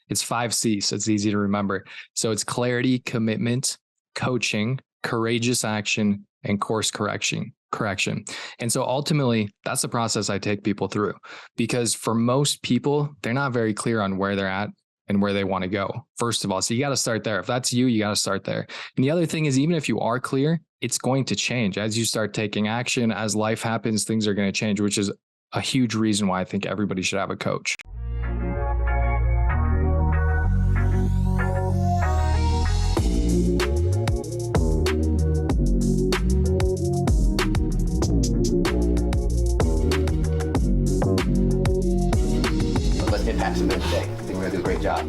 It's 5 C's. So it's easy to remember. So it's clarity, commitment, coaching, courageous action, and course correction. And so ultimately, that's the process I take people through, because for most people, they're not very clear on where they're at and where they want to go. First of all, so you got to start there. If that's you, you got to start there. And the other thing is, even if you are clear, it's going to change as you start taking action. As life happens, things are going to change, which is a huge reason why I think everybody should have a coach. Impact some men today. I think we're going to do a great job.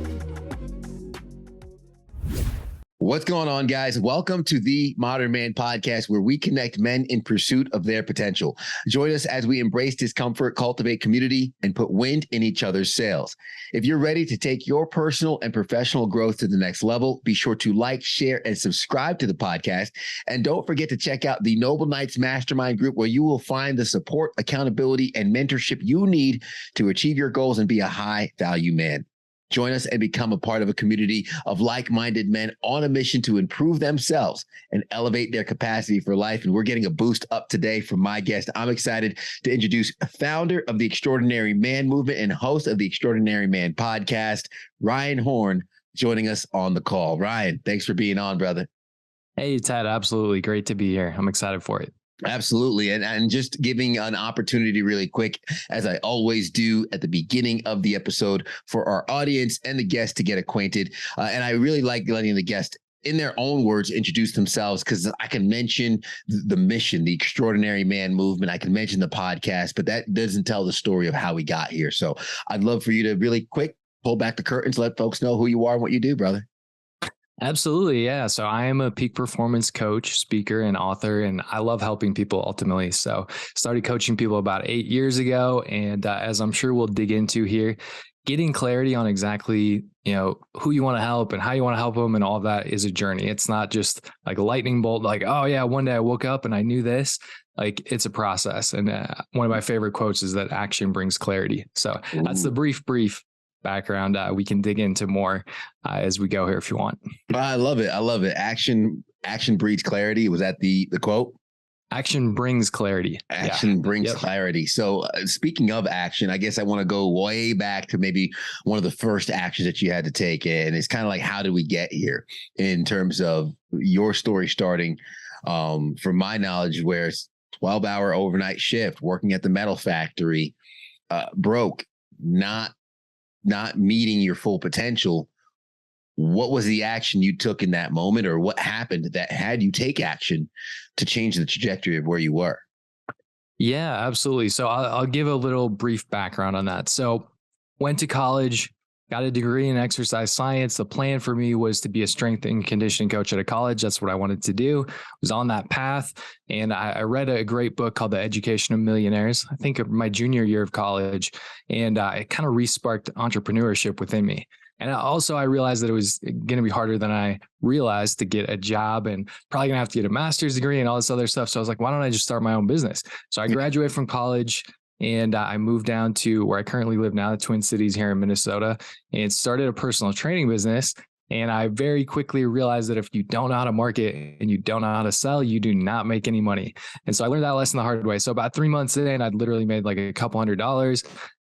What's going on, guys? Welcome to the Modern Man Podcast, where we connect men in pursuit of their potential. Join us as we embrace discomfort, cultivate community, and put wind in each other's sails. If you're ready to take your personal and professional growth to the next level, be sure to like, share, and subscribe to the podcast. And don't forget to check out the Noble Knights Mastermind group, where you will find the support, accountability, and mentorship you need to achieve your goals and be a high-value man. Join us and become a part of a community of like-minded men on a mission to improve themselves and elevate their capacity for life. And we're getting a boost up today from my guest. I'm excited to introduce founder of the Extraordinary Man Movement and host of the Extraordinary Man Podcast, Ryan Horn, joining us on the call. Ryan, thanks for being on, brother. Hey, Ted, absolutely. Great to be here. I'm excited for it. Absolutely. And just giving an opportunity really quick, as I always do at the beginning of the episode, for our audience and the guest to get acquainted. And I really like letting the guest, in their own words, introduce themselves, because I can mention the mission, the Extraordinary Man Movement. I can mention the podcast, but that doesn't tell the story of how we got here. So I'd love for you to really quick pull back the curtains, let folks know who you are and what you do, brother. Absolutely. Yeah. So I am a peak performance coach, speaker, and author, and I love helping people ultimately. So started coaching people about 8 years ago. And as I'm sure we'll dig into here, getting clarity on exactly, who you want to help and how you want to help them and all of that is a journey. It's not just like a lightning bolt, like, oh yeah, one day I woke up and I knew this. Like, it's a process. And one of my favorite quotes is that action brings clarity. So that's the brief background. We can dig into more as we go here if you want. I love it. Action breeds clarity. Was that the quote? Action brings clarity. Action brings clarity. So speaking of action, I guess I want to go way back to maybe one of the first actions that you had to take. And it's kind of like, how did we get here in terms of your story starting from my knowledge, where it's 12-hour overnight shift, working at the metal factory, broke, not meeting your full potential. What was the action you took in that moment, or what happened that had you take action to change the trajectory of where you were? Yeah, absolutely. So I'll give a little brief background on that. So went to college, got a degree in exercise science. The plan for me was to be a strength and conditioning coach at a college. That's what I wanted to do. Was on that path. And I read a great book called The Education of Millionaires, I think of my junior year of college. And it kind of re-sparked entrepreneurship within me. And I realized that it was going to be harder than I realized to get a job, and probably going to have to get a master's degree and all this other stuff. So I was like, why don't I just start my own business? So I graduated from college and I moved down to where I currently live now, the Twin Cities here in Minnesota, and started a personal training business. And I very quickly realized that if you don't know how to market and you don't know how to sell, you do not make any money. And so I learned that lesson the hard way. So about 3 months in, I'd literally made like a couple $100s.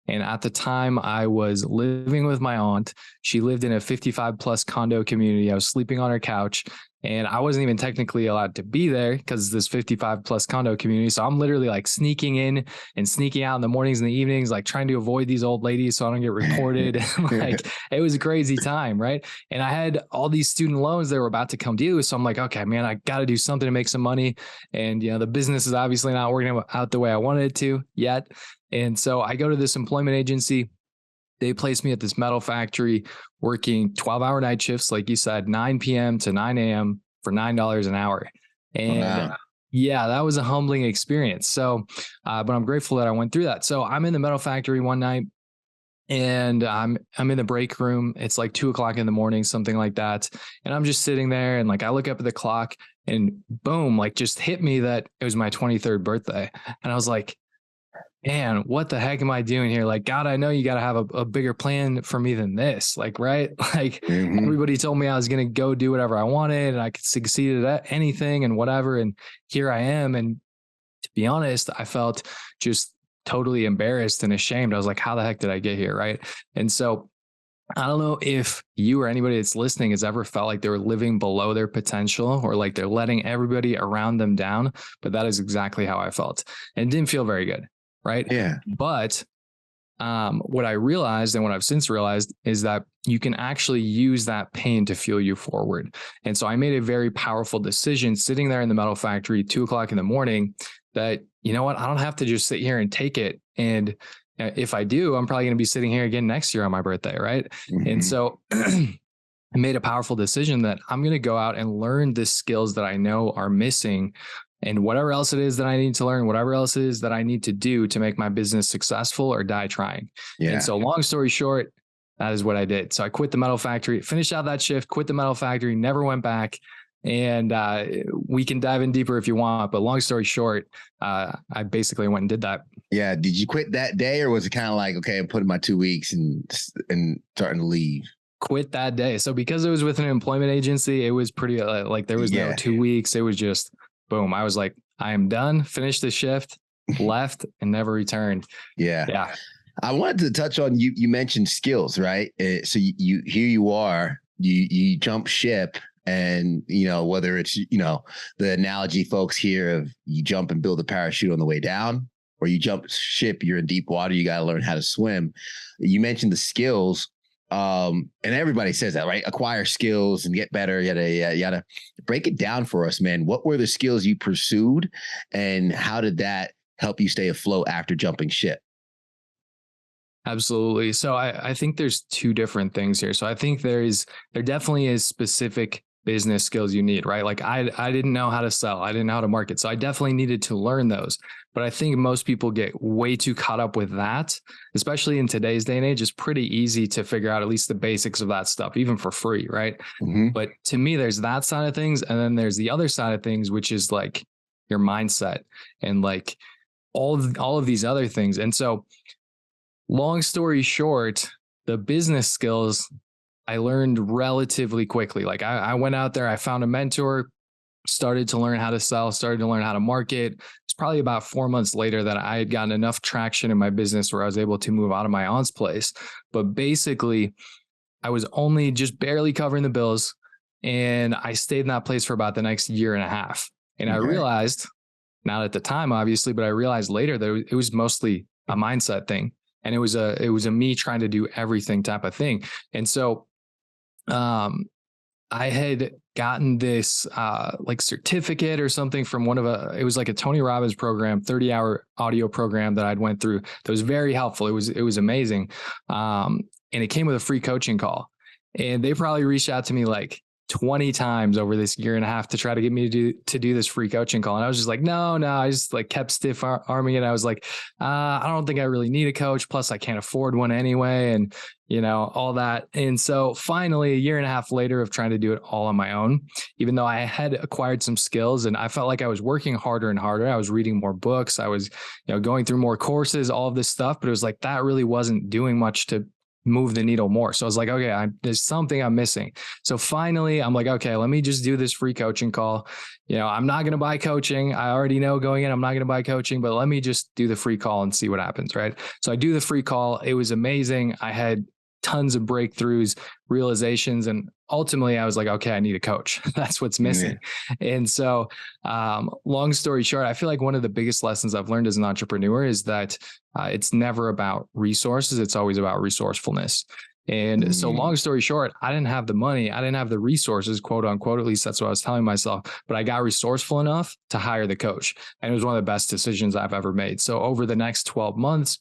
And at the time I was living with my aunt. She lived in a 55 plus condo community. I was sleeping on her couch, and I wasn't even technically allowed to be there because this 55 plus condo community. So I'm literally like sneaking in and sneaking out in the mornings and the evenings, like trying to avoid these old ladies so I don't get reported. Like, it was a crazy time. Right. And I had all these student loans that were about to come due. So I'm like, okay, man, I got to do something to make some money. And, the business is obviously not working out the way I wanted it to yet. And so I go to this employment agency. They placed me at this metal factory working 12-hour night shifts, like you said, 9 p.m. to 9 a.m. for $9 an hour. And yeah, that was a humbling experience. So, but I'm grateful that I went through that. So I'm in the metal factory one night, and I'm in the break room. It's like 2:00 in the morning, something like that. And I'm just sitting there, and like I look up at the clock, and boom, like just hit me that it was my 23rd birthday. And I was like, man, what the heck am I doing here? Like, God, I know you got to have a bigger plan for me than this. Like, right? Like Hmm. everybody told me I was going to go do whatever I wanted and I could succeed at anything and whatever. And here I am. And to be honest, I felt just totally embarrassed and ashamed. I was like, how the heck did I get here? Right. And so I don't know if you or anybody that's listening has ever felt like they were living below their potential or like they're letting everybody around them down, but that is exactly how I felt and it didn't feel very good. Right. Yeah. But what I realized and what I've since realized is that you can actually use that pain to fuel you forward. And so I made a very powerful decision sitting there in the metal factory, 2 o'clock in the morning, that, you know what, I don't have to just sit here and take it. And if I do, I'm probably going to be sitting here again next year on my birthday. Right. And Hmm. so I made a powerful decision that I'm going to go out and learn the skills that I know are missing and whatever else it is that I need to learn, whatever else it is that I need to do to make my business successful or die trying. And Yeah. so long story short, that is what I did. So I quit the metal factory, finished out that shift, quit the metal factory, never went back. And we can dive in deeper if you want. But long story short, I basically went and did that. Yeah. Did you quit that day, or was it kind of like, okay, I'm putting my 2 weeks and starting to leave? Quit that day. So because it was with an employment agency, it was pretty like there was no Yeah. 2 weeks. It was just boom. I was like, I am done, finished the shift, left and never returned. Yeah. Yeah. I wanted to touch on you. You mentioned skills, right? So you here you are. You jump ship, and whether it's the analogy folks here of you jump and build a parachute on the way down, or you jump ship, you're in deep water. You got to learn how to swim. You mentioned the skills, and everybody says that, right? Acquire skills and get better. Yada yada. Break it down for us, man. What were the skills you pursued, and how did that help you stay afloat after jumping ship? Absolutely. So I think there's two different things here. So I think there definitely is specific business skills you need, right? Like I didn't know how to sell. I didn't know how to market. So I definitely needed to learn those. But I think most people get way too caught up with that, especially in today's day and age. It's pretty easy to figure out at least the basics of that stuff, even for free, right? Mm-hmm. But to me, there's that side of things. And then there's the other side of things, which is like your mindset and like all of these other things. And so long story short, the business skills I learned relatively quickly. Like I went out there, I found a mentor, started to learn how to sell, started to learn how to market. It's probably about 4 months later that I had gotten enough traction in my business where I was able to move out of my aunt's place. But basically, I was only just barely covering the bills. And I stayed in that place for about the next year and a half. And I Okay. realized, not at the time, obviously, but I realized later that it was mostly a mindset thing. And it was a me trying to do everything type of thing. And so I had gotten this like certificate or something from it was like a Tony Robbins program, 30-hour audio program that I'd went through that was very helpful. It was amazing. And it came with a free coaching call. And they probably reached out to me like 20 times over this year and a half to try to get me to do this free coaching call. And I was just like, no, I just like kept stiff arming it. I was like, I don't think I really need a coach. Plus I can't afford one anyway. And all that. And so finally a year and a half later of trying to do it all on my own, even though I had acquired some skills and I felt like I was working harder and harder. I was reading more books. I was, going through more courses, all of this stuff, but it was like, that really wasn't doing much to move the needle more. So I was like, okay, there's something I'm missing. So finally I'm like, okay, let me just do this free coaching call. I'm not going to buy coaching. I already know going in, I'm not going to buy coaching, but let me just do the free call and see what happens. Right. So I do the free call. It was amazing. I had tons of breakthroughs, realizations, and ultimately I was like, okay, I need a coach. That's what's missing. Yeah. And so long story short, I feel like one of the biggest lessons I've learned as an entrepreneur is that it's never about resources. It's always about resourcefulness. And so long story short, I didn't have the money. I didn't have the resources, quote unquote, at least that's what I was telling myself, but I got resourceful enough to hire the coach. And it was one of the best decisions I've ever made. So over the next 12 months,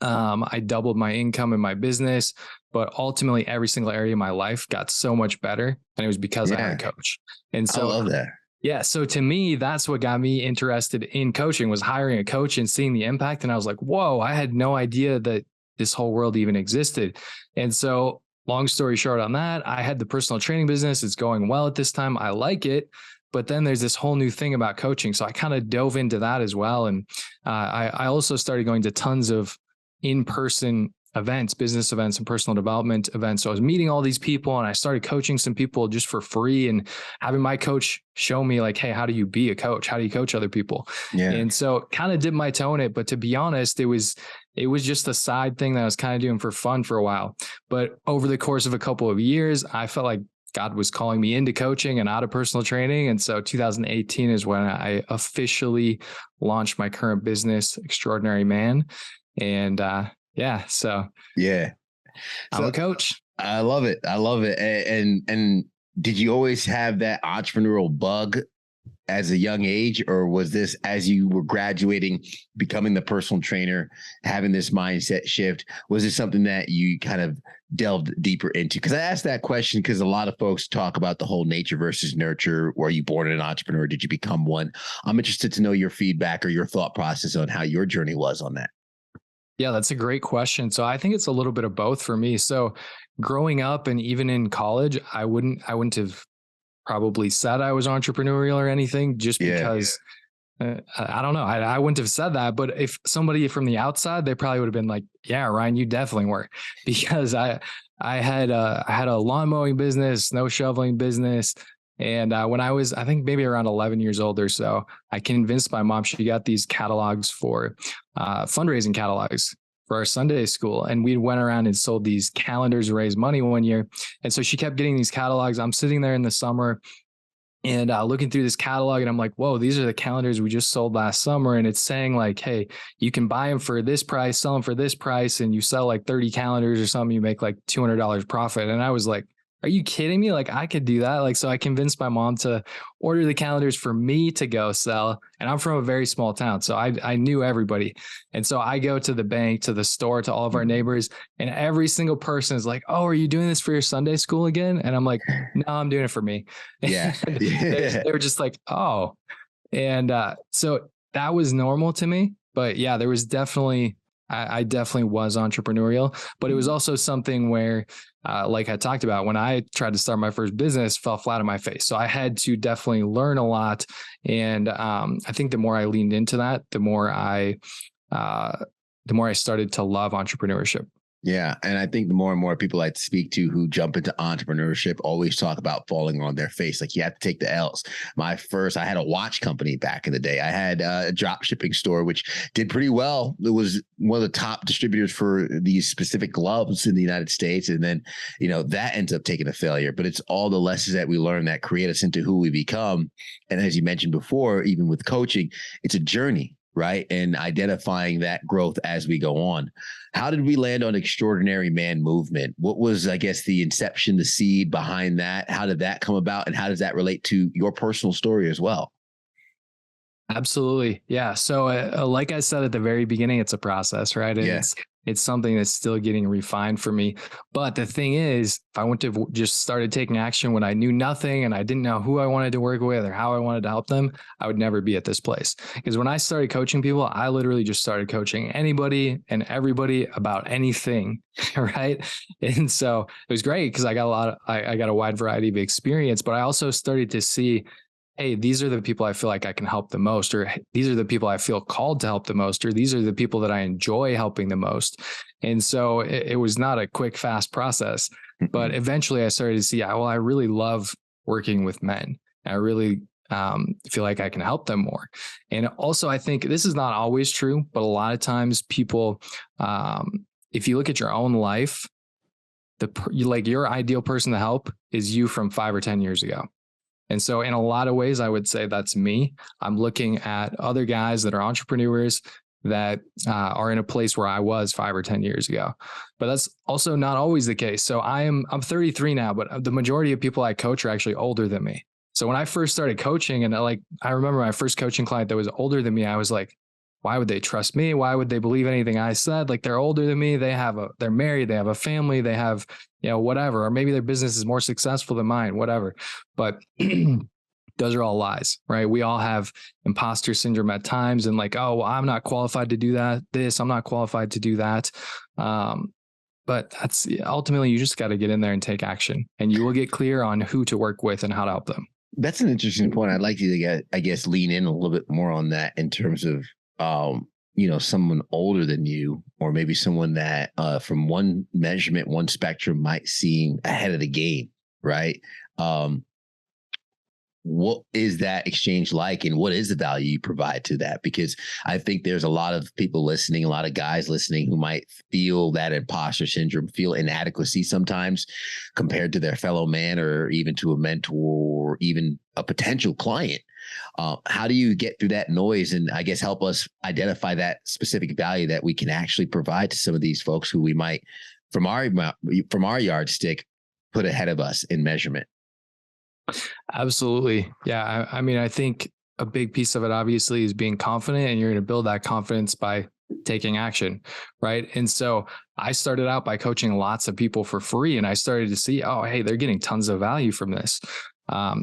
I doubled my income in my business, but ultimately every single area of my life got so much better. And it was because I had a coach. And so I love that. Yeah. So to me, that's what got me interested in coaching, was hiring a coach and seeing the impact. And I was like, whoa, I had no idea that this whole world even existed. And so long story short on that, I had the personal training business. It's going well at this time. I like it, But then there's this whole new thing about coaching. So I kind of dove into that as well. And I also started going to tons of in-person events, business events and personal development events. So I was meeting all these people and I started coaching some people just for free and having my coach show me like, hey, how do you be a coach? How do you coach other people? Yeah. And so kind of dipped my toe in it. But to be honest, it was just a side thing that I was kind of doing for fun for a while. But over the course of a couple of years, I felt like God was calling me into coaching and out of personal training. And so 2018 is when I officially launched my current business, Extraordinary Man. And so I'm a coach. I love it. I love it. And did you always have that entrepreneurial bug as a young age, or was this as you were graduating, becoming the personal trainer, having this mindset shift? Was it something that you kind of delved deeper into? Because I asked that question because a lot of folks talk about the whole nature versus nurture. Were you born an entrepreneur? Did you become one? I'm interested to know your feedback or your thought process on how your journey was on that. Yeah, that's a great question. So I think it's a little bit of both for me. So growing up and even in college, I wouldn't have probably said I was entrepreneurial or anything just because I don't know. I wouldn't have said that, but if somebody from the outside, they probably would have been like, yeah, Ryan, you definitely were, because I had a lawn mowing business, snow shoveling business. And when I was, I think maybe around 11 years old or so, I convinced my mom, she got these catalogs for fundraising catalogs for our Sunday school. And we went around and sold these calendars to raise money one year. And so she kept getting these catalogs. I'm sitting there in the summer and looking through this catalog and I'm like, whoa, these are the calendars we just sold last summer. And it's saying like, hey, you can buy them for this price, sell them for this price. And you sell like 30 calendars or something, you make like $200 profit. And I was like, are you kidding me? Like I could do that. Like, so I convinced my mom to order the calendars for me to go sell. And I'm from a very small town. So I knew everybody. And so I go to the bank, to the store, to all of our neighbors, and every single person is like, oh, are you doing this for your Sunday school again? And I'm like, no, I'm doing it for me. Yeah. They were just like, oh. And so that was normal to me. But yeah, there was definitely, I definitely was entrepreneurial, but it was also something where, like I talked about, when I tried to start my first business, fell flat on my face. So I had to definitely learn a lot. And I think the more I leaned into that, the more I started to love entrepreneurship. Yeah. And I think the more and more people I speak to who jump into entrepreneurship always talk about falling on their face. Like you have to take the L's. I had a watch company back in the day. I had a drop shipping store, which did pretty well. It was one of the top distributors for these specific gloves in the United States. And then, that ends up taking a failure, but it's all the lessons that we learn that create us into who we become. And as you mentioned before, even with coaching, it's a journey, right? And identifying that growth as we go on. How did we land on Extraordinary Man movement? What was, I guess, the inception, the seed behind that? How did that come about? And how does that relate to your personal story as well? Absolutely. Yeah. So like I said at the very beginning, it's a process, right? And it's something that's still getting refined for me. But the thing is, if I went to just started taking action when I knew nothing and I didn't know who I wanted to work with or how I wanted to help them, I would never be at this place. Because when I started coaching people, I literally just started coaching anybody and everybody about anything, right? And so it was great because I got a wide variety of experience, but I also started to see, hey, these are the people I feel like I can help the most, or these are the people I feel called to help the most, or these are the people that I enjoy helping the most. And so it was not a quick, fast process, but eventually I started to see, well, I really love working with men. I really feel like I can help them more. And also I think this is not always true, but a lot of times people, if you look at your own life, your ideal person to help is you from 5 or 10 years ago. And so in a lot of ways, I would say that's me. I'm looking at other guys that are entrepreneurs that are in a place where I was 5 or 10 years ago. But that's also not always the case. So I'm 33 now, but the majority of people I coach are actually older than me. So when I first started coaching, and I remember my first coaching client that was older than me, I was like, why would they trust me? Why would they believe anything I said? Like, they're older than me. They're married. They have a family. They have, whatever, or maybe their business is more successful than mine, whatever. But those are all lies, right? We all have imposter syndrome at times and I'm not qualified to do that. I'm not qualified to do that. But that's ultimately, you just got to get in there and take action, and you will get clear on who to work with and how to help them. That's an interesting point. I'd like to get, I guess, lean in a little bit more on that in terms of, someone older than you, or maybe someone that from one measurement, one spectrum might seem ahead of the game, right? What is that exchange like, and what is the value you provide to that? Because I think there's a lot of people listening, a lot of guys listening who might feel that imposter syndrome, feel inadequacy sometimes compared to their fellow man, or even to a mentor, or even a potential client. How do you get through that noise, and I guess help us identify that specific value that we can actually provide to some of these folks who we might, from our yardstick, put ahead of us in measurement? Absolutely. Yeah. I mean, I think a big piece of it obviously is being confident, and you're going to build that confidence by taking action. Right. And so I started out by coaching lots of people for free, and I started to see, oh, hey, they're getting tons of value from this.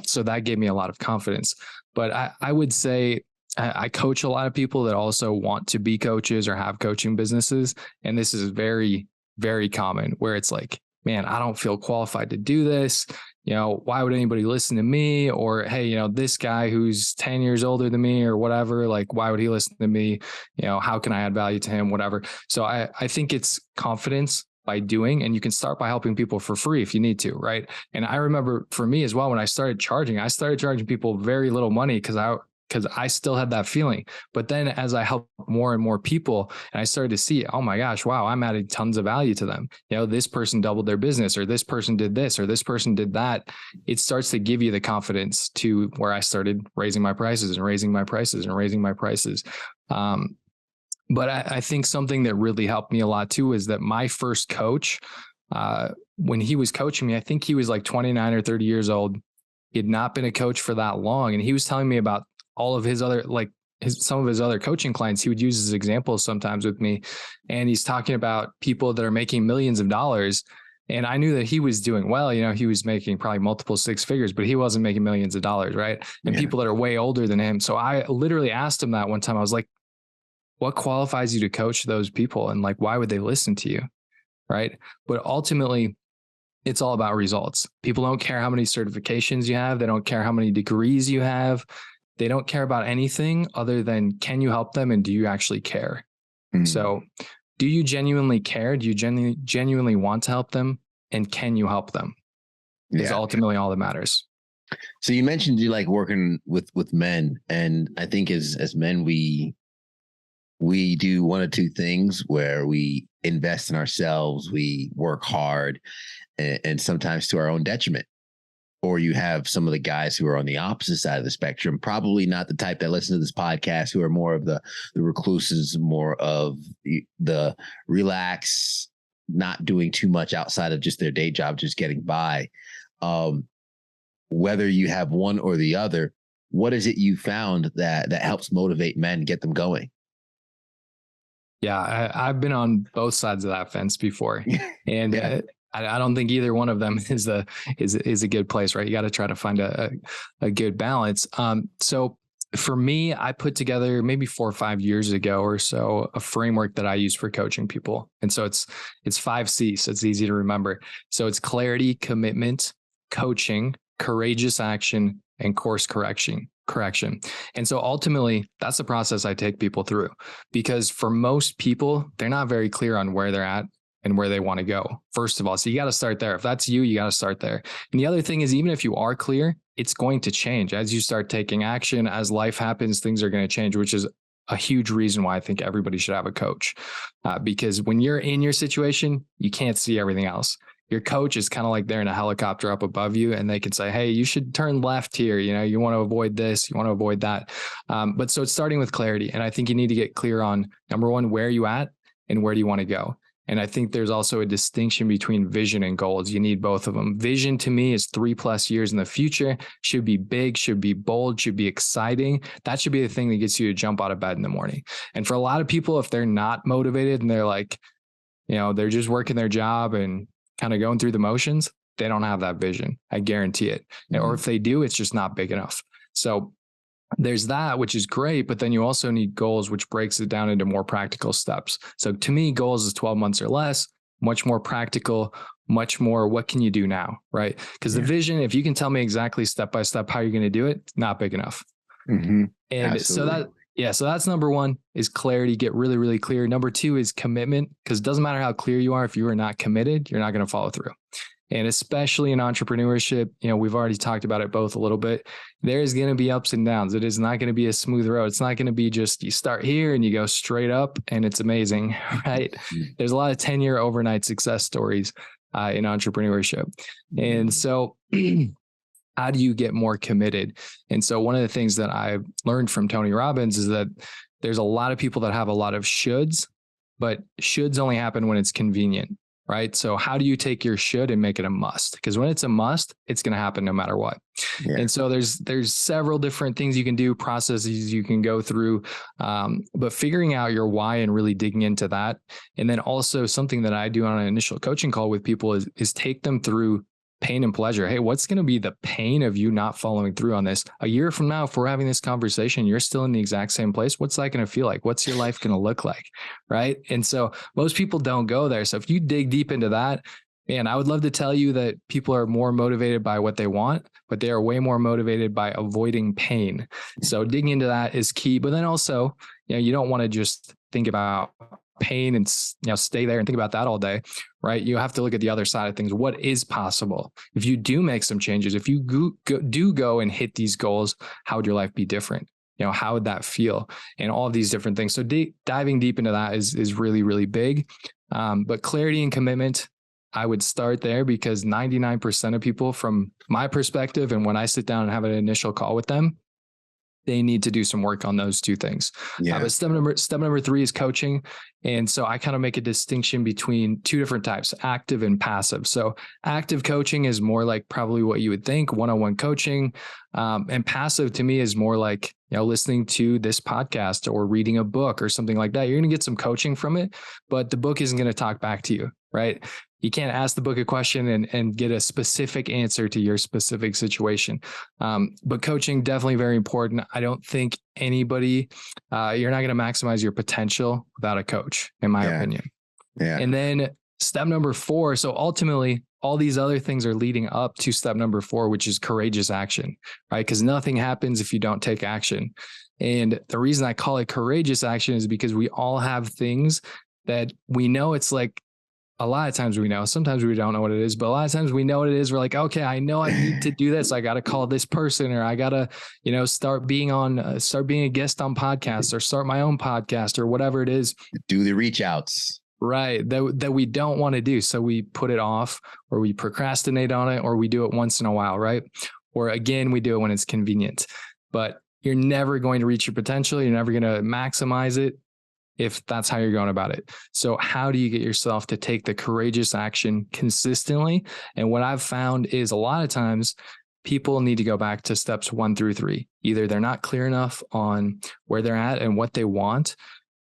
So that gave me a lot of confidence. But I would say I coach a lot of people that also want to be coaches or have coaching businesses. And this is very, very common, where it's like, man, I don't feel qualified to do this. Why would anybody listen to me? Or, hey, this guy who's 10 years older than me or whatever, like, why would he listen to me? How can I add value to him? Whatever. So I think it's confidence by doing, and you can start by helping people for free if you need to. Right. And I remember for me as well, when I started charging people very little money because I still had that feeling. But then as I helped more and more people, and I started to see, oh my gosh, wow, I'm adding tons of value to them. This person doubled their business, or this person did this, or this person did that. It starts to give you the confidence to where I started raising my prices and raising my prices and raising my prices. But I think something that really helped me a lot too is that my first coach, when he was coaching me, I think he was like 29 or 30 years old. He had not been a coach for that long. And he was telling me about all of his other, some of his other coaching clients. He would use as examples sometimes with me. And he's talking about people that are making millions of dollars. And I knew that he was doing well. He was making probably multiple six figures, but he wasn't making millions of dollars. Right. And people that are way older than him. So I literally asked him that one time. I was like, what qualifies you to coach those people? And why would they listen to you? Right. But ultimately, it's all about results. People don't care how many certifications you have. They don't care how many degrees you have. They don't care about anything other than, can you help them, and do you actually care? So do you genuinely care? Do you genuinely want to help them? And can you help them? Is ultimately all that matters. So you mentioned you like working with men. And I think as men, we do one of two things, where we invest in ourselves, we work hard, and sometimes to our own detriment. Or you have some of the guys who are on the opposite side of the spectrum, probably not the type that listen to this podcast, who are more of the recluses, more of the relax, not doing too much outside of just their day job, just getting by. Whether you have one or the other, what is it you found that helps motivate men, get them going? Yeah, I've been on both sides of that fence before, and I don't think either one of them is a good place, right? You got to try to find a good balance. So for me, I put together maybe 4 or 5 years ago or so a framework that I use for coaching people, and so it's 5 C's. So it's easy to remember. So it's clarity, commitment, coaching, courageous action, and course correction. And so ultimately, that's the process I take people through, because for most people, they're not very clear on where they're at and where they want to go, first of all. So you got to start there. If that's you, you got to start there. And the other thing is, even if you are clear, it's going to change as you start taking action. As life happens, things are going to change, which is a huge reason why I think everybody should have a coach. Because when you're in your situation, you can't see everything else. Your coach is kind of like they're in a helicopter up above you, and they can say, hey, you should turn left here. You want to avoid this, you want to avoid that. But so it's starting with clarity. And I think you need to get clear on, number one, where are you at and where do you want to go? And I think there's also a distinction between vision and goals. You need both of them. Vision to me is 3+ years in the future, should be big, should be bold, should be exciting. That should be the thing that gets you to jump out of bed in the morning. And for a lot of people, if they're not motivated and they're like, they're just working their job and kind of going through the motions, they don't have that vision. I guarantee it. Or if they do, it's just not big enough. So there's that, which is great, but then you also need goals, which breaks it down into more practical steps. So to me, goals is 12 months or less, much more practical. much more, what can you do now, right? Because the vision, if you can tell me exactly step by step how you're going to do it, not big enough. Mm-hmm. And Absolutely. so that's number one, is clarity. Get really, really clear. Number two is commitment, because it doesn't matter how clear you are. If you are not committed, you're not going to follow through. And especially in entrepreneurship, we've already talked about it both a little bit. There's going to be ups and downs. It is not going to be a smooth road. It's not going to be just you start here and you go straight up and it's amazing, right? There's a lot of 10-year overnight success stories in entrepreneurship. And so how do you get more committed? And so one of the things that I've learned from Tony Robbins is that there's a lot of people that have a lot of shoulds, but shoulds only happen when it's convenient, right? So how do you take your should and make it a must? Because when it's a must, it's going to happen no matter what. Yeah. And so there's several different things you can do, processes you can go through, but figuring out your why and really digging into that. And then also something that I do on an initial coaching call with people is take them through pain and pleasure. Hey, what's going to be the pain of you not following through on this? A year from now, if we're having this conversation, you're still in the exact same place. What's that going to feel like? What's your life going to look like? Right. And so most people don't go there. So if you dig deep into that, man, I would love to tell you that people are more motivated by what they want, but they are way more motivated by avoiding pain. So digging into that is key. But then also, you don't want to just think about pain and stay there and think about that all day, right? You have to look at the other side of things. What is possible? If you do make some changes, if you do go and hit these goals, how would your life be different? How would that feel? And all of these different things. So diving deep into that is really, really big. But clarity and commitment, I would start there, because 99% of people, from my perspective, and when I sit down and have an initial call with them, they need to do some work on those two things. Yeah. But step number 3 is coaching. And so I kind of make a distinction between two different types, active and passive. So active coaching is more like probably what you would think, one-on-one coaching. And passive to me is more like, listening to this podcast or reading a book or something like that. You're going to get some coaching from it, but the book isn't going to talk back to you, right? You can't ask the book a question and get a specific answer to your specific situation. But coaching, definitely very important. I don't think anybody, you're not going to maximize your potential without a coach, in my opinion. Yeah. And then step number 4. So ultimately, all these other things are leading up to step number 4, which is courageous action, right? Because nothing happens if you don't take action. And the reason I call it courageous action is because we all have things that we know. It's like, a lot of times we know, sometimes we don't know what it is, but a lot of times we know what it is. We're like, okay, I know I need to do this. I got to call this person, or I got to, start being a guest on podcasts, or start my own podcast, or whatever it is. Do the reach outs. Right. That we don't want to do. So we put it off, or we procrastinate on it, or we do it once in a while. Right. Or again, we do it when it's convenient, but you're never going to reach your potential. You're never going to maximize it if that's how you're going about it. So how do you get yourself to take the courageous action consistently? And what I've found is a lot of times people need to go back to steps 1 through 3. Either they're not clear enough on where they're at and what they want.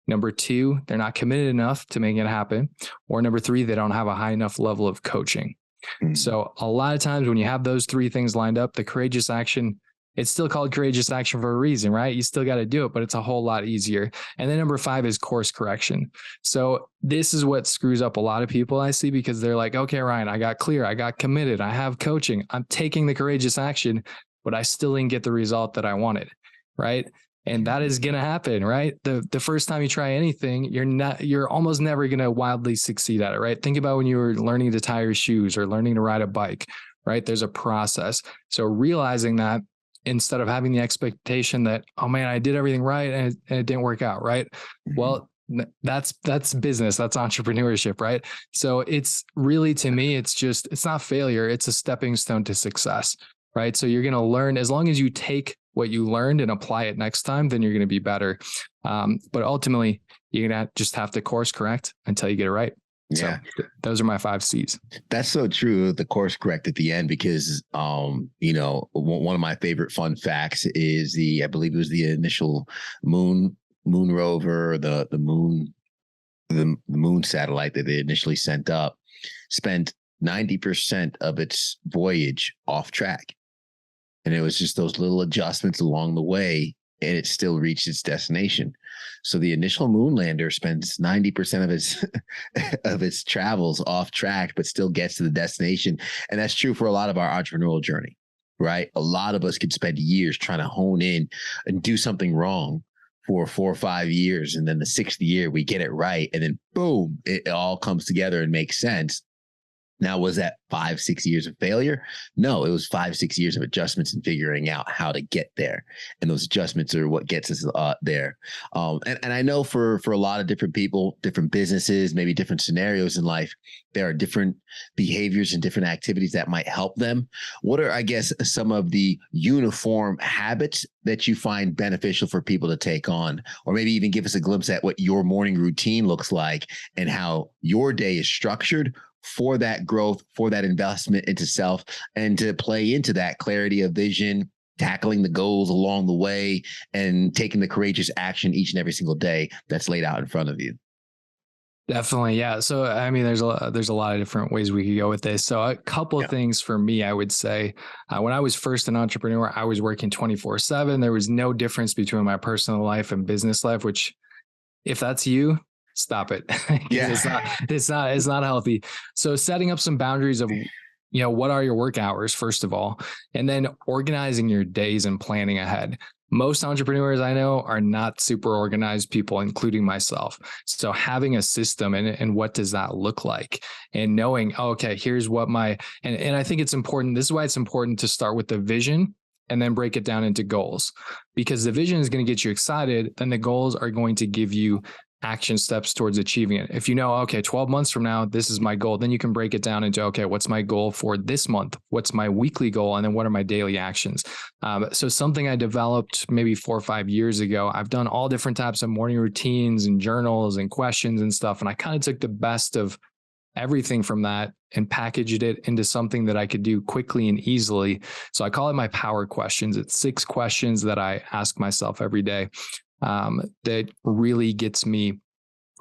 Number 2, they're not committed enough to make it happen. Or number 3, they don't have a high enough level of coaching. Mm-hmm. So a lot of times when you have those 3 things lined up, the courageous action, it's still called courageous action for a reason, right? You still got to do it, but it's a whole lot easier. And then number 5 is course correction. So this is what screws up a lot of people I see, because they're like, okay, Ryan, I got clear. I got committed. I have coaching. I'm taking the courageous action, but I still didn't get the result that I wanted, right? And that is going to happen, right? The first time you try anything, you're almost never going to wildly succeed at it, right? Think about when you were learning to tie your shoes or learning to ride a bike, right? There's a process. So realizing that, instead of having the expectation that, oh man, I did everything right and it didn't work out, right? Mm-hmm. Well, that's business, that's entrepreneurship, right? So it's really, to me, it's not failure, it's a stepping stone to success, right? So you're going to learn, as long as you take what you learned and apply it next time, then you're going to be better. But ultimately, you're going to just have to course correct until you get it right. Yeah. So those are my 5 C's. That's so true. The course correct at the end, because, one of my favorite fun facts is I believe it was the initial moon rover, the moon satellite that they initially sent up, spent 90% of its voyage off track. And it was just those little adjustments along the way and it still reached its destination. So the initial moon lander spends 90% of its of its travels off track, but still gets to the destination. And that's true for a lot of our entrepreneurial journey, right? A lot of us could spend years trying to hone in and do something wrong for 4 or 5 years. And then the 6th year, we get it right. And then boom, it all comes together and makes sense. Now, was that 5, 6 years of failure? No, it was 5, 6 years of adjustments and figuring out how to get there. And those adjustments are what gets us there. And I know for a lot of different people, different businesses, maybe different scenarios in life, there are different behaviors and different activities that might help them. What are, I guess, some of the uniform habits that you find beneficial for people to take on? Or maybe even give us a glimpse at what your morning routine looks like and how your day is structured for that growth, for that investment into self, and to play into that clarity of vision, tackling the goals along the way, and taking the courageous action each and every single day that's laid out in front of you. Definitely. Yeah. So, I mean, there's a lot of different ways we could go with this. So a couple of things for me, I would say, when I was first an entrepreneur, I was working 24/7. There was no difference between my personal life and business life, which if that's you, stop it. Yeah. It's not healthy. So setting up some boundaries of, what are your work hours, first of all, and then organizing your days and planning ahead. Most entrepreneurs I know are not super organized people, including myself. So having a system and what does that look like, and knowing, okay, here's what and I think it's important. This is why it's important to start with the vision and then break it down into goals, because the vision is going to get you excited. Then the goals are going to give you action steps towards achieving it. If you know, okay, 12 months from now, this is my goal, then you can break it down into, okay, what's my goal for this month? What's my weekly goal? And then what are my daily actions? So something I developed maybe 4 or 5 years ago, I've done all different types of morning routines and journals and questions and stuff. And I kind of took the best of everything from that and packaged it into something that I could do quickly and easily. So I call it my power questions. It's 6 questions that I ask myself every day. That really gets me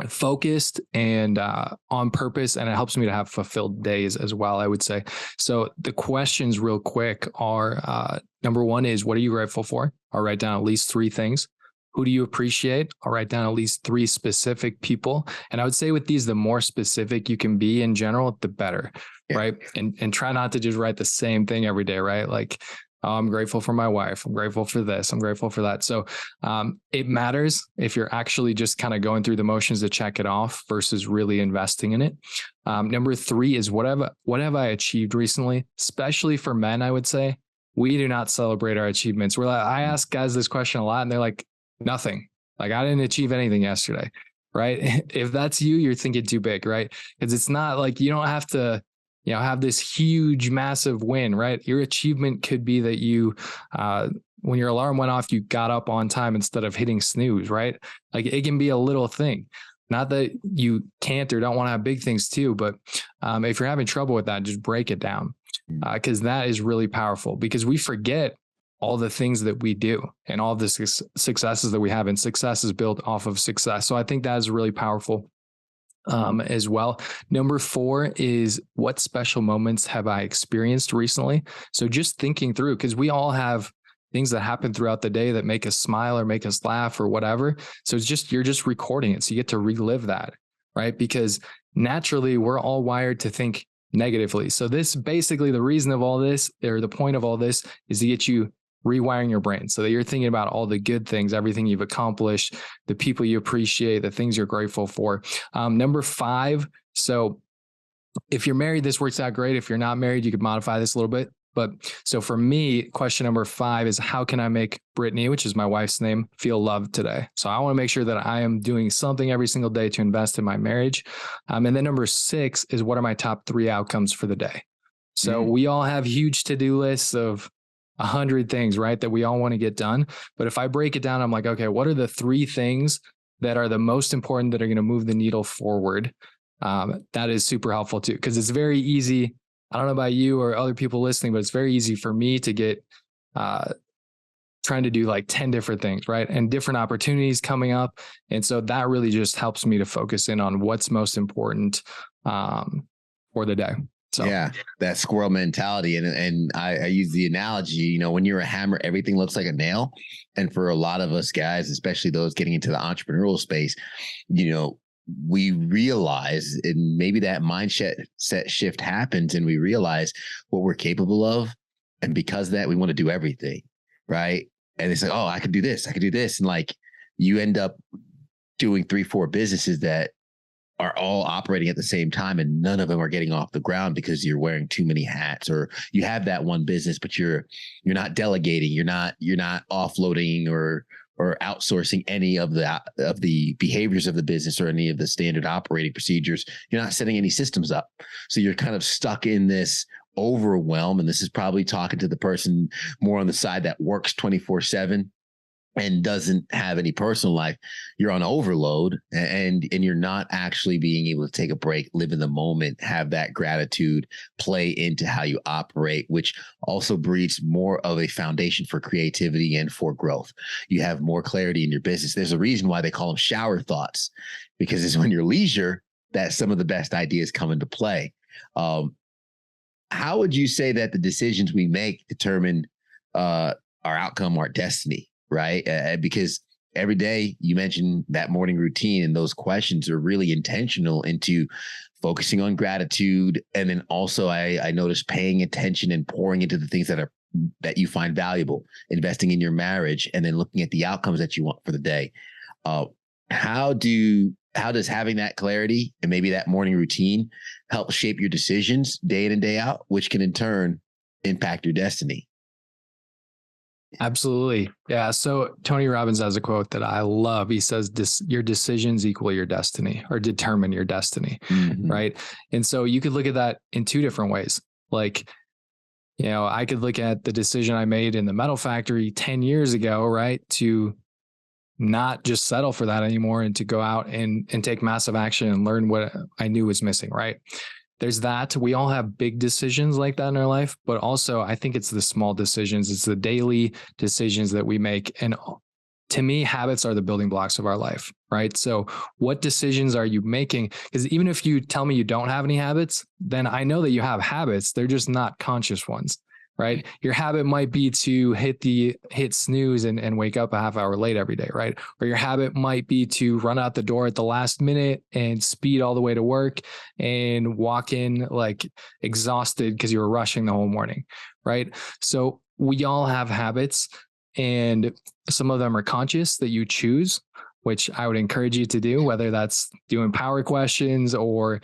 focused and on purpose, and it helps me to have fulfilled days as well, I would say. So the questions real quick are, number 1 is, what are you grateful for? I'll write down at least 3 things. Who do you appreciate? I'll write down at least 3 specific people. And I would say with these, the more specific you can be in general, the better, right? And try not to just write the same thing every day, right? Like, oh, I'm grateful for my wife. I'm grateful for this. I'm grateful for that. So it matters if you're actually just kind of going through the motions to check it off versus really investing in it. Number 3 is what have I achieved recently? Especially for men, I would say we do not celebrate our achievements. I ask guys this question a lot, and they're like, nothing. Like, I didn't achieve anything yesterday, right? If that's you, you're thinking too big, right? Because it's not like you don't have to have this huge, massive win, right? Your achievement could be that you, when your alarm went off, you got up on time instead of hitting snooze, right? Like, it can be a little thing. Not that you can't or don't want to have big things too, but if you're having trouble with that, just break it down, because that is really powerful, because we forget all the things that we do and all the successes that we have, and success is built off of success. So I think that is really powerful. As well. Number 4 is, what special moments have I experienced recently? So just thinking through, because we all have things that happen throughout the day that make us smile or make us laugh or whatever. So you're just recording it. So you get to relive that, right? Because naturally we're all wired to think negatively. So this basically, the reason of all this, or the point of all this, is to get you rewiring your brain so that you're thinking about all the good things, everything you've accomplished, the people you appreciate, the things you're grateful for. Number 5. So if you're married, this works out great. If you're not married, you could modify this a little bit. But so for me, question number 5 is, how can I make Brittany, which is my wife's name, feel loved today? So I want to make sure that I am doing something every single day to invest in my marriage. And then number 6 is, what are my top 3 outcomes for the day? So we all have huge to-do lists of 100 things, right, that we all want to get done. But if I break it down, I'm like, okay, what are the 3 things that are the most important that are going to move the needle forward? That is super helpful too, because it's very easy. I don't know about you or other people listening, but it's very easy for me to get trying to do like 10 different things, right? And different opportunities coming up. And so that really just helps me to focus in on what's most important for the day. So yeah, that squirrel mentality. And I use the analogy, when you're a hammer, everything looks like a nail. And for a lot of us guys, especially those getting into the entrepreneurial space, we realize, and maybe that mindset shift happens, and we realize what we're capable of. And because of that, we want to do everything. Right. And it's like, oh, I could do this. I could do this. And like, you end up doing 3-4 businesses that are all operating at the same time, and none of them are getting off the ground because you're wearing too many hats, or you have that one business, but you're not delegating, you're not offloading or outsourcing any of the behaviors of the business or any of the standard operating procedures. You're not setting any systems up. So you're kind of stuck in this overwhelm. And this is probably talking to the person more on the side that works 24/7 and doesn't have any personal life. You're on overload, and you're not actually being able to take a break, live in the moment, have that gratitude play into how you operate, which also breeds more of a foundation for creativity and for growth. You have more clarity in your business. There's a reason why they call them shower thoughts, because it's when you're leisure that some of the best ideas come into play. How would you say that the decisions we make determine our outcome, our destiny? Right. Because every day you mentioned that morning routine, and those questions are really intentional into focusing on gratitude. And then also I noticed paying attention and pouring into the things that you find valuable, investing in your marriage, and then looking at the outcomes that you want for the day. How does having that clarity and maybe that morning routine help shape your decisions day in and day out, which can in turn impact your destiny? absolutely. Yeah. So Tony Robbins has a quote that I love. He says, your decisions equal your destiny, or determine your destiny. Mm-hmm. Right. And so you could look at that in two different ways. Like, I could look at the decision I made in the metal factory 10 years ago, right, to not just settle for that anymore, and to go out and take massive action and learn what I knew was missing. Right. There's that. We all have big decisions like that in our life, but also I think it's the small decisions. It's the daily decisions that we make. And to me, habits are the building blocks of our life, right? So what decisions are you making? Because even if you tell me you don't have any habits, then I know that you have habits. They're just not conscious ones, right? Your habit might be to hit snooze and wake up a half hour late every day, right? Or your habit might be to run out the door at the last minute and speed all the way to work and walk in like exhausted because you were rushing the whole morning, right? So we all have habits, and some of them are conscious that you choose, which I would encourage you to do, whether that's doing power questions or,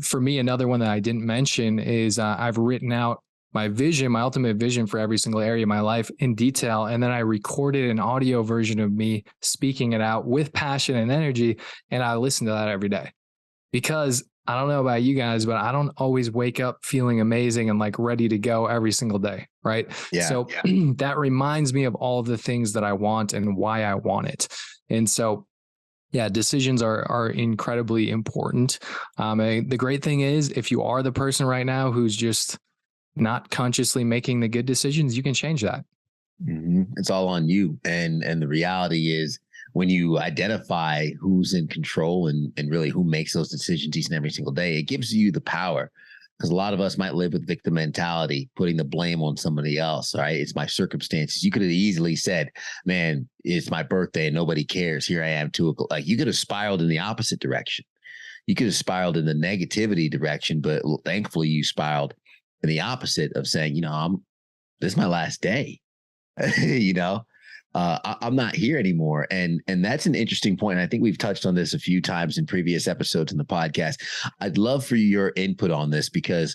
for me, another one that I didn't mention is I've written out my vision, my ultimate vision for every single area of my life in detail. And then I recorded an audio version of me speaking it out with passion and energy. And I listen to that every day, because I don't know about you guys, but I don't always wake up feeling amazing and like ready to go every single day. Right. Yeah, so that reminds me of all of the things that I want and why I want it. And so, yeah, decisions are incredibly important. The great thing is, if you are the person right now who's just not consciously making the good decisions, you can change that. Mm-hmm. It's all on you. And the reality is, when you identify who's in control and really who makes those decisions each and every single day, it gives you the power. Because a lot of us might live with victim mentality, putting the blame on somebody else, right? It's my circumstances. You could have easily said, man, it's my birthday and nobody cares. Here I am too. Like, you could have spiraled in the opposite direction. You could have spiraled in the negativity direction, but thankfully you spiraled in the opposite of saying, this is my last day. I'm not here anymore. And that's an interesting point. And I think we've touched on this a few times in previous episodes in the podcast. I'd love for your input on this, because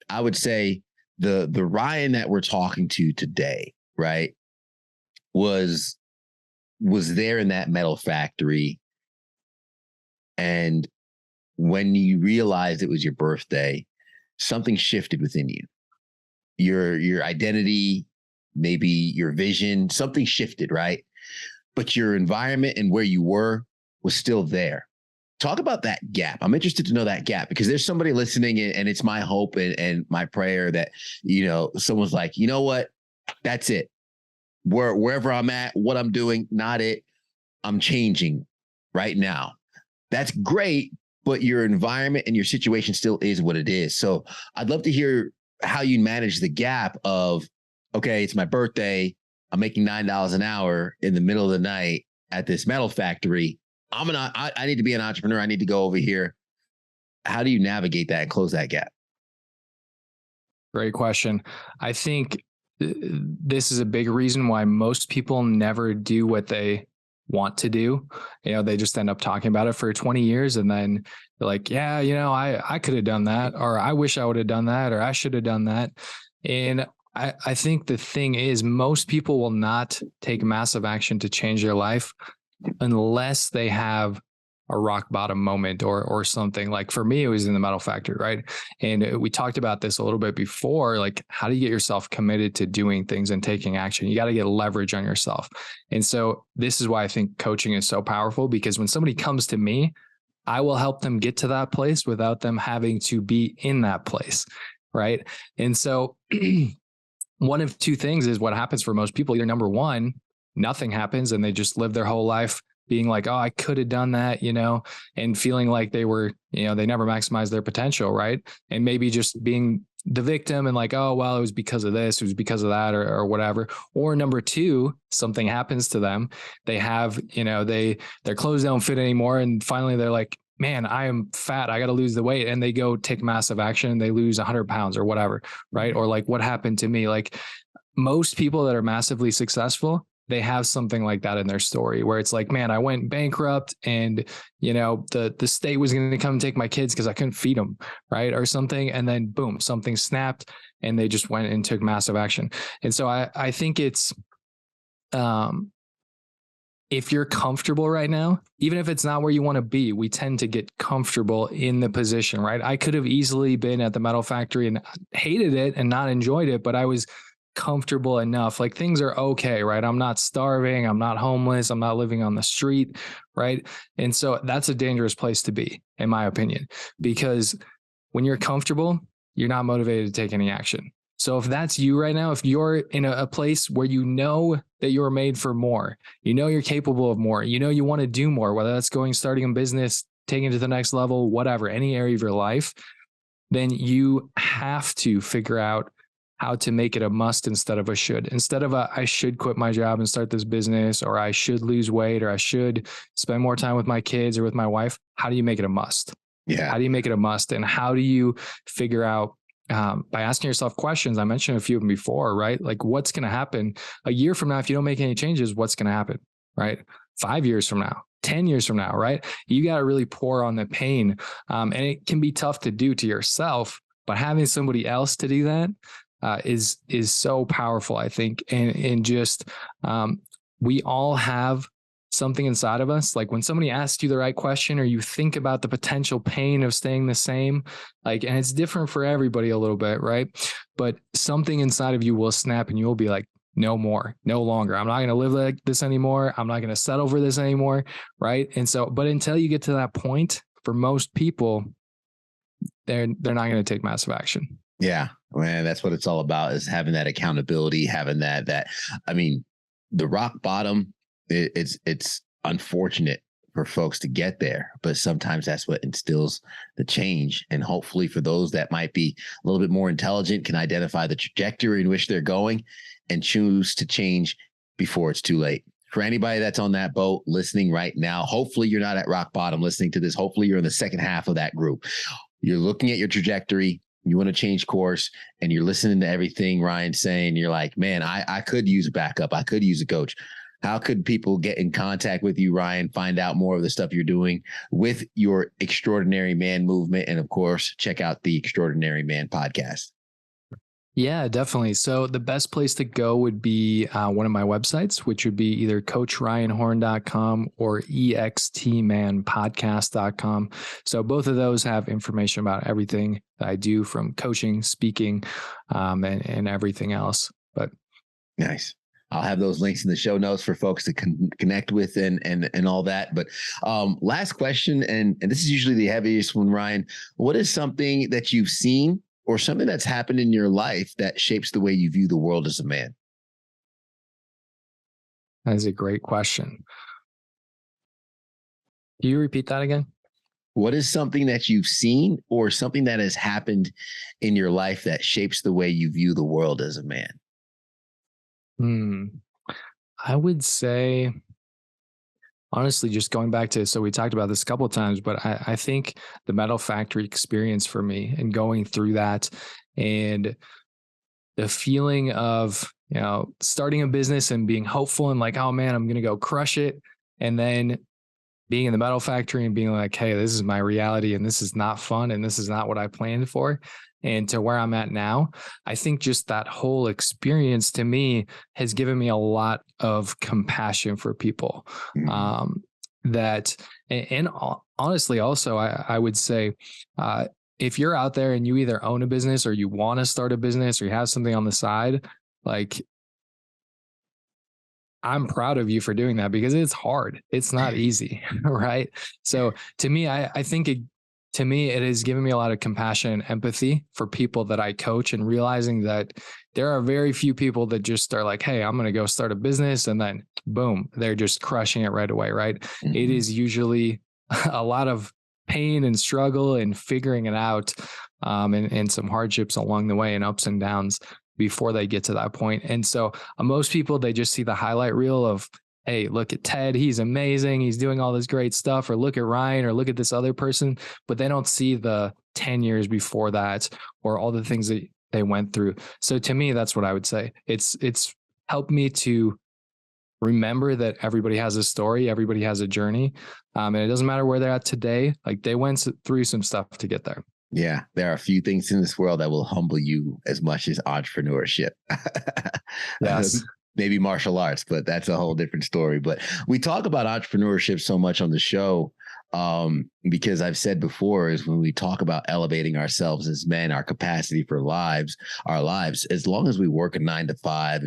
I would say the Ryan that we're talking to today, right, was there in that metal factory. And when you realized it was your birthday, something shifted within you. Your identity, maybe your vision, something shifted, right? But your environment and where you were was still there. Talk about that gap. I'm interested to know that gap, because there's somebody listening, and it's my hope and my prayer that, someone's like, you know what? That's it. Wherever I'm at, what I'm doing, not it. I'm changing right now. That's great. but your environment and your situation still is what it is. So I'd love to hear how you manage the gap of, okay, it's my birthday. I'm making $9 an hour in the middle of the night at this metal factory. I need to be an entrepreneur. I need to go over here. How do you navigate that and close that gap? Great question. I think this is a big reason why most people never do what they want to do. They just end up talking about it for 20 years and then they're like, yeah, I could have done that, or I wish I would have done that, or I should have done that. And I think the thing is, most people will not take massive action to change their life unless they have a rock bottom moment or something. Like for me, it was in the metal factory, right? And we talked about this a little bit before, like how do you get yourself committed to doing things and taking action? You got to get leverage on yourself. And so this is why I think coaching is so powerful, because when somebody comes to me, I will help them get to that place without them having to be in that place, right? And so one of two things is what happens for most people. Either number one, nothing happens and they just live their whole life being like, oh, I could have done that, and feeling like they were, they never maximized their potential, right? And maybe just being the victim and like, oh, well, it was because of this, it was because of that, or whatever. Or number two, something happens to them. They have, their clothes don't fit anymore. And finally they're like, man, I am fat. I got to lose the weight. And they go take massive action. They lose 100 pounds or whatever, right? Or like what happened to me? Like most people that are massively successful, they have something like that in their story where it's like, man, I went bankrupt and, the state was going to come and take my kids because I couldn't feed them, right? Or something. And then boom, something snapped and they just went and took massive action. And so I think it's, if you're comfortable right now, even if it's not where you want to be, we tend to get comfortable in the position, right? I could have easily been at the metal factory and hated it and not enjoyed it, but I was comfortable enough. Like things are okay, right? I'm not starving. I'm not homeless. I'm not living on the street, right? And so that's a dangerous place to be, in my opinion, because when you're comfortable, you're not motivated to take any action. So if that's you right now, if you're in a place where you know that you're made for more, you're capable of more, you want to do more, whether that's starting a business, taking it to the next level, whatever, any area of your life, then you have to figure out how to make it a must instead of a should. Instead of I should quit my job and start this business, or I should lose weight, or I should spend more time with my kids or with my wife. How do you make it a must? Yeah. How do you make it a must? And how do you figure out, by asking yourself questions? I mentioned a few of them before, right? Like what's going to happen a year from now if you don't make any changes? What's going to happen, right? 5 years from now, 10 years from now, right? You got to really pour on the pain. And it can be tough to do to yourself, but having somebody else to do that is so powerful, I think. And just we all have something inside of us. Like when somebody asks you the right question, or you think about the potential pain of staying the same, and it's different for everybody a little bit, right? But something inside of you will snap and you'll be like, no more, no longer. I'm not going to live like this anymore. I'm not going to settle for this anymore. Right. And so, but until you get to that point, for most people, they're not going to take massive action. Yeah, man, that's what it's all about, is having that accountability, having that, I mean, the rock bottom, it's unfortunate for folks to get there, but sometimes that's what instills the change. And hopefully for those that might be a little bit more intelligent, can identify the trajectory in which they're going and choose to change before it's too late. For anybody that's on that boat listening right now, hopefully you're not at rock bottom listening to this. Hopefully you're in the second half of that group. You're looking at your trajectory. You want to change course, and you're listening to everything Ryan's saying. You're like, man, I could use a backup. I could use a coach. How could people get in contact with you, Ryan, find out more of the stuff you're doing with your Extraordinary Man movement? And of course, check out the Extraordinary Man podcast. Yeah, definitely. So the best place to go would be one of my websites, which would be either coachryanhorn.com or extmanpodcast.com. So both of those have information about everything that I do, from coaching, speaking, and everything else. But nice. I'll have those links in the show notes for folks to connect with and all that. But last question, and this is usually the heaviest one, Ryan. What is something that you've seen or something that's happened in your life that shapes the way you view the world as a man? That is a great question. Can you repeat that again? What is something that you've seen or something that has happened in your life that shapes the way you view the world as a man? Hmm. I would say, honestly, just going back to, so we talked about this a couple of times, but I think the metal factory experience for me and going through that, and the feeling of, starting a business and being hopeful and like, oh man, I'm going to go crush it. And then being in the metal factory and being like, hey, this is my reality and this is not fun and this is not what I planned for. And to where I'm at now, I think just that whole experience to me has given me a lot of compassion for people. Mhm. That, and honestly, also, I would say, if you're out there and you either own a business or you want to start a business or you have something on the side, like, I'm proud of you for doing that because it's hard. It's not easy, right? So to me, I think to me, it has given me a lot of compassion and empathy for people that I coach, and realizing that there are very few people that just are like, hey, I'm going to go start a business, and then boom, they're just crushing it right away, right? It Mhm. is usually a lot of pain and struggle and figuring it out, and some hardships along the way and ups and downs before they get to that point. And so most people, they just see the highlight reel of, hey, look at Ted, he's amazing, he's doing all this great stuff, or look at Ryan, or look at this other person, but they don't see the 10 years before that or all the things that they went through. So to me, that's what I would say. It's helped me to remember that everybody has a story, everybody has a journey, and it doesn't matter where they're at today. Like, they went through some stuff to get there. Yeah, there are a few things in this world that will humble you as much as entrepreneurship. Yes. Maybe martial arts, but that's a whole different story. But we talk about entrepreneurship so much on the show, because I've said before, is when we talk about elevating ourselves as men, our capacity for our lives, as long as we work a 9 to 5,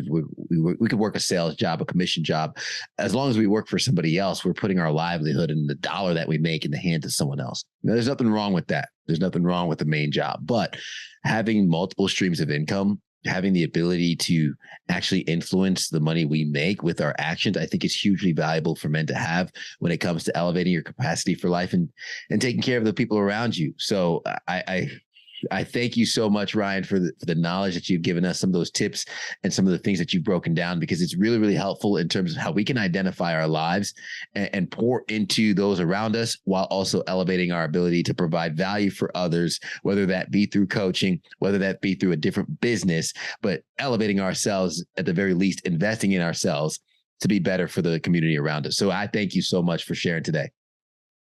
we could work a sales job, a commission job, as long as we work for somebody else, we're putting our livelihood and the dollar that we make in the hands of someone else. Now, there's nothing wrong with that. There's nothing wrong with the main job, but having multiple streams of income, having the ability to actually influence the money we make with our actions, I think is hugely valuable for men to have when it comes to elevating your capacity for life and taking care of the people around you. So I thank you so much, Ryan, for the knowledge that you've given us, some of those tips and some of the things that you've broken down, because it's really, really helpful in terms of how we can identify our lives and pour into those around us, while also elevating our ability to provide value for others, whether that be through coaching, whether that be through a different business, but elevating ourselves, at the very least, investing in ourselves to be better for the community around us. So I thank you so much for sharing today.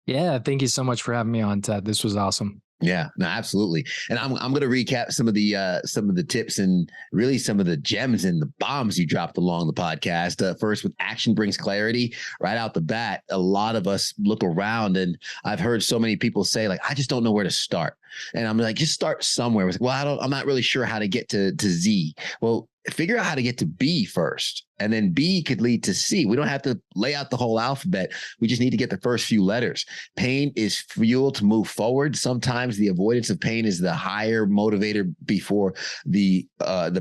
Yeah. Thank you so much for having me on, Ted. This was awesome. Yeah, no, absolutely. And I'm going to recap some of the tips and really some of the gems and the bombs you dropped along the podcast. First, with action brings clarity. Right out the bat, a lot of us look around, and I've heard so many people say, like, I just don't know where to start. And I'm like, just start somewhere. It's like, well, I'm not really sure how to get to Z. Well, figure out how to get to B first, and then B could lead to C. We don't have to lay out the whole alphabet. We just need to get the first few letters. Pain is fuel to move forward. Sometimes the avoidance of pain is the higher motivator before the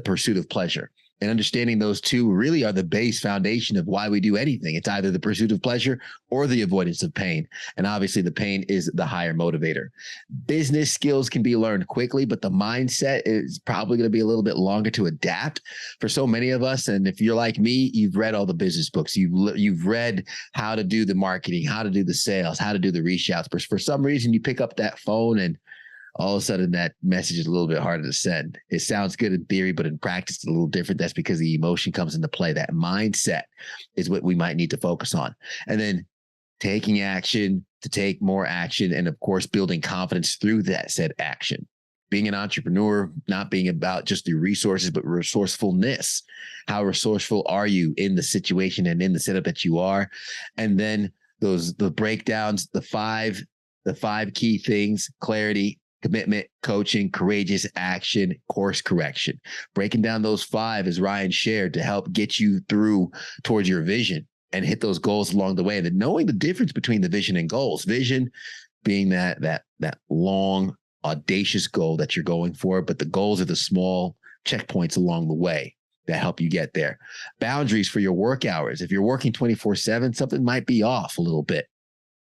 pursuit of pleasure. And understanding those two really are the base foundation of why we do anything. It's either the pursuit of pleasure or the avoidance of pain. And obviously the pain is the higher motivator. Business skills can be learned quickly, but the mindset is probably going to be a little bit longer to adapt for so many of us. And if you're like me, you've read all the business books. You've read how to do the marketing, how to do the sales, how to do the reach outs. But for some reason, you pick up that phone and all of a sudden that message is a little bit harder to send. It sounds good in theory, but in practice, it's a little different. That's because the emotion comes into play. That mindset is what we might need to focus on. And then taking action to take more action. And of course, building confidence through that said action. Being an entrepreneur, not being about just the resources, but resourcefulness. How resourceful are you in the situation and in the setup that you are? And then the breakdowns, the five key things: clarity, commitment, coaching, courageous action, course correction. Breaking down those 5, as Ryan shared, to help get you through towards your vision and hit those goals along the way. And then knowing the difference between the vision and goals. Vision being that long, audacious goal that you're going for, but the goals are the small checkpoints along the way that help you get there. Boundaries for your work hours. If you're working 24/7, something might be off a little bit.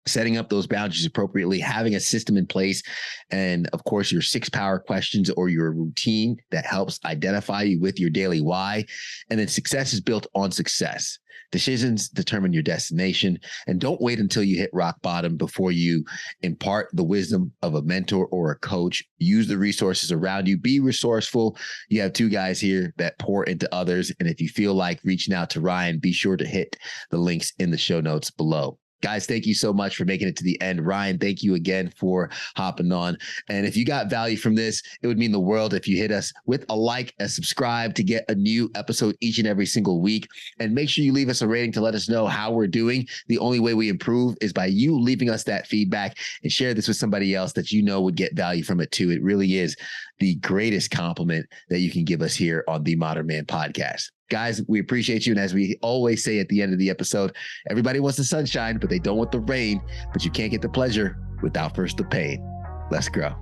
setting up those boundaries appropriately, having a system in place, and of course, your 6 power questions or your routine that helps identify you with your daily why. And then success is built on success. Decisions determine your destination, and don't wait until you hit rock bottom before you impart the wisdom of a mentor or a coach. Use the resources around you. Be resourceful. You have 2 guys here that pour into others. And if you feel like reaching out to Ryan, be sure to hit the links in the show notes below. Guys, thank you so much for making it to the end. Ryan, thank you again for hopping on. And if you got value from this, it would mean the world if you hit us with a like, a subscribe to get a new episode each and every single week. And make sure you leave us a rating to let us know how we're doing. The only way we improve is by you leaving us that feedback, and share this with somebody else that you know would get value from it too. It really is the greatest compliment that you can give us here on the Modern Man Podcast. Guys, we appreciate you. And as we always say at the end of the episode, everybody wants the sunshine, but they don't want the rain. But you can't get the pleasure without first the pain. Let's grow.